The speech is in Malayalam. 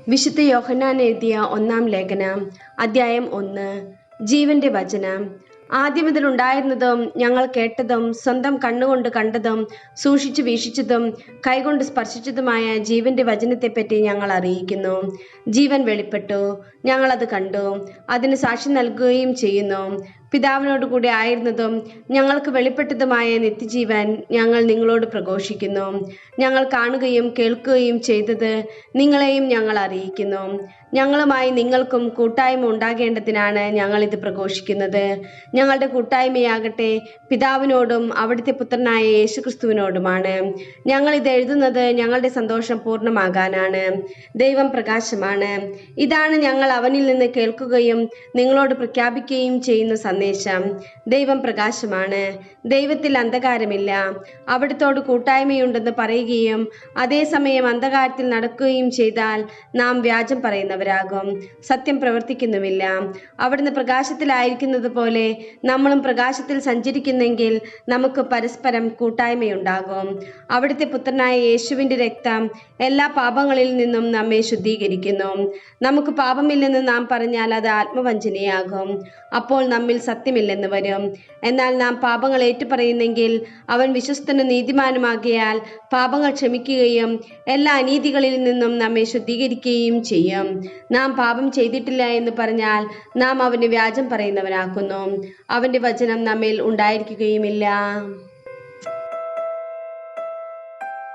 വിശുദ്ധ യോഹന്നാൻ എഴുതിയ 1-ാം ലേഖനം, അധ്യായം 1. ജീവന്റെ വചനം. ആദ്യം മുതൽ ഉണ്ടായിരുന്നതും ഞങ്ങൾ കേട്ടതും സ്വന്തം കണ്ണുകൊണ്ട് കണ്ടതും സൂക്ഷിച്ചു വീക്ഷിച്ചതും കൈകൊണ്ട് സ്പർശിച്ചതുമായ ജീവന്റെ വചനത്തെപ്പറ്റി ഞങ്ങൾ അറിയിക്കുന്നു. ജീവൻ വെളിപ്പെട്ടു, ഞങ്ങളത് കണ്ടു, അതിന് സാക്ഷി നൽകുകയും ചെയ്യുന്നു. പിതാവിനോട് കൂടി ആയിരുന്നതും ഞങ്ങൾക്ക് വെളിപ്പെട്ടതുമായ നിത്യജീവൻ ഞങ്ങൾ നിങ്ങളോട് പ്രഘോഷിക്കുന്നു. ഞങ്ങൾ കാണുകയും കേൾക്കുകയും ചെയ്തത് നിങ്ങളെയും ഞങ്ങൾ അറിയിക്കുന്നു. ഞങ്ങളുമായി നിങ്ങൾക്കും കൂട്ടായ്മ ഉണ്ടാകേണ്ടതിനാണ് ഞങ്ങൾ ഇത് പ്രഘോഷിക്കുന്നത്. ഞങ്ങളുടെ കൂട്ടായ്മയാകട്ടെ പിതാവിനോടും അവിടുത്തെ പുത്രനായ യേശുക്രിസ്തുവിനോടുമാണ്. ഞങ്ങൾ ഇത് എഴുതുന്നത് ഞങ്ങളുടെ സന്തോഷം പൂർണ്ണമാകാനാണ്. ദൈവം പ്രകാശമാണ്. ഇതാണ് ഞങ്ങൾ അവനിൽ നിന്ന് കേൾക്കുകയും നിങ്ങളോട് പ്രഖ്യാപിക്കുകയും ചെയ്യുന്ന സന്ദേശം. ദൈവം പ്രകാശമാണ്, ദൈവത്തിൽ അന്ധകാരമില്ല. അവിടുത്തോട് കൂട്ടായ്മയുണ്ടെന്ന് പറയുകയും അതേസമയം അന്ധകാരത്തിൽ നടക്കുകയും ചെയ്താൽ നാം വ്യാജം പറയുന്നവരാകും, സത്യം പ്രവർത്തിക്കുന്നുമില്ല. അവിടുന്ന് പ്രകാശത്തിലായിരിക്കുന്നത് പോലെ നമ്മളും പ്രകാശത്തിൽ സഞ്ചരിക്കുന്നെങ്കിൽ നമുക്ക് പരസ്പരം കൂട്ടായ്മയുണ്ടാകും. അവിടുത്തെ പുത്രനായ യേശുവിന്റെ രക്തം എല്ലാ പാപങ്ങളിൽ നിന്നും നമ്മെ ശുദ്ധീകരിക്കുന്നു. നമുക്ക് പാപമില്ലെന്ന് നാം പറഞ്ഞാൽ അത് ആത്മവഞ്ചനയാകും, അപ്പോൾ നമ്മിൽ സത്യമില്ലെന്ന് വരും. എന്നാൽ നാം പാപങ്ങൾ ഏറ്റുപറയുന്നെങ്കിൽ അവൻ വിശ്വസ്തനും നീതിമാനുമാകിയാൽ പാപങ്ങൾ ക്ഷമിക്കുകയും എല്ലാ അനീതികളിൽ നിന്നും നമ്മെ ശുദ്ധീകരിക്കുകയും ചെയ്യും. നാം പാപം ചെയ്തിട്ടില്ല എന്ന് പറഞ്ഞാൽ നാം അവന് വ്യാജം പറയുന്നവനാക്കുന്നു, അവന്റെ വചനം നമ്മിൽ ഉണ്ടായിരിക്കുകയുമില്ല.